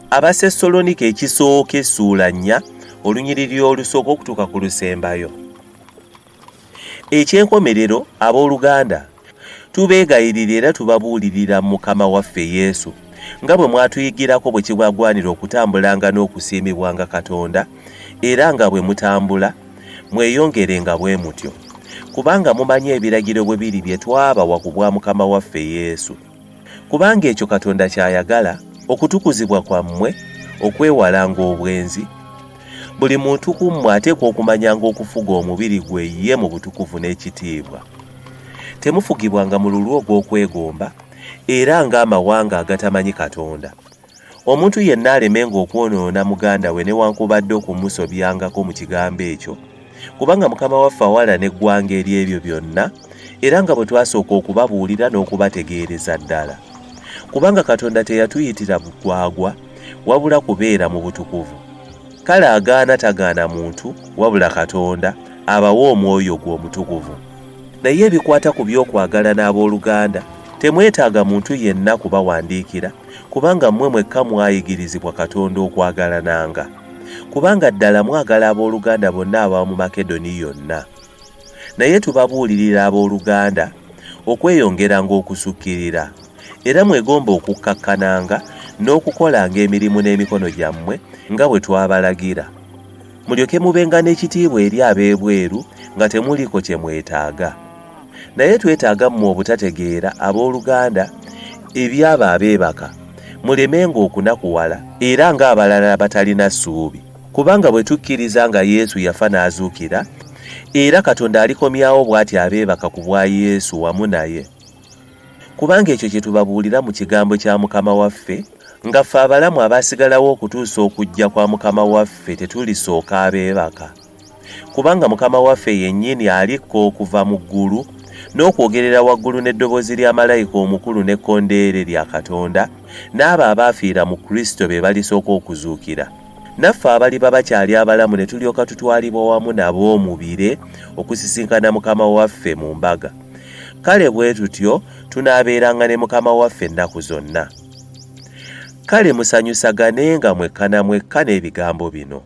ABASESSALONIIKA ekisooka essuula 4 olunyiriri olusooka okutuuka ku lusembayo. Ekyenkomerero abooluganda, tubeegayirira era tubabuulirira Mukama waffe Yesu nga bwe mwatuyigirako bwe kibagwanira okutambulanga n'okusiimibwanga Katonda, era nga bwe mutambula mweyongerenga bwe mutyo, kubanga mumanyi ebiragiro bwe biri bye twabawa ku bwa Mukama waffe Yesu. Kubanga ekyo Katonda ky'ayagala, okutukuzibwa kwammwe, okwewalanga obwenzi. Buli muntu ku mmwe ateekwa okumanyanga okufuga omubiri gwe ye mu butukuvu n'ekitiibwa. Temufugibwanga mu lulwo ogw'okwegomba, era ng'amawanga agatamanyi Katonda. Omuntu yenna alemenga okwonoona muganda we newankubadde okumusobyangako mu kigambo ekyo, kubanga Mukama waffe awalana eggwanga ery'ebyo byonna, era nga bwe twasooka okubabuulira n'okubategeereza ddala. Kubanga Katonda teyatuyitira bugwagwa, wabula kubeera mu butukuvu. Kale agaana tagaana muntu, wabula Katonda abawa omwoyo gwe omutukuvu. Naye ebikwata ku by'okwagala n'abooluganda, temwetaaga muntu yenna kubawandiikira, kubanga mmwe mwekka mwayigirizibwa Katonda okwagalananga. Kubanga ddala mwagala abooluganda bonna aba mu Makedoni yonna. Naye tubabuulirira abooluganda okweyongeranga okusukkirira, era mwegomba okukkakkananga n'okukolanga emirimu n'emikono gyammwe nga bwe twabalagira. Mulyoke mubenga n'ekitiibwa eri ab'ebweru nga temuliko kye mwetaaga. Naye twetaaga mmwe obutategeera abooluganda ebyabo abeebaka, mulemenga okunakuwala era ng'abalala batalina ssuubi. Kubanga bwe tukkiriza nga Yesu yafa n'azuukira, era Katonda alikomyawo bw'ati abeebaka ku bwa Yesu wamu naye. Kubanga ekyo kye tubabuulira mu kigambo kya Mukama waffe, nga ffe abalamu abaasigalawo okutuusa okujja kwa Mukama waffe tetulisooka abeebaka. Kubanga Mukama waffe yennyini alikka okuva mu ggulu n'okwogerera waggulu n'eddoboozi lya malayika omukulu n'ekkondeere lya Katonda, n'abo abaafiira mu Kristo be balisooka okuzuukira. Naffe abaliba bakyali abalamu ne tulyoka tutwalibwa wamu nabo mu bire okusisinkana Mukama waffe mu mbaga. Kale bwe tutyo tunaabeeranga ne Mukama waffe ennaku zonna. Kale musanyusaganenga mwekka na mwekka n'ebigambo bino.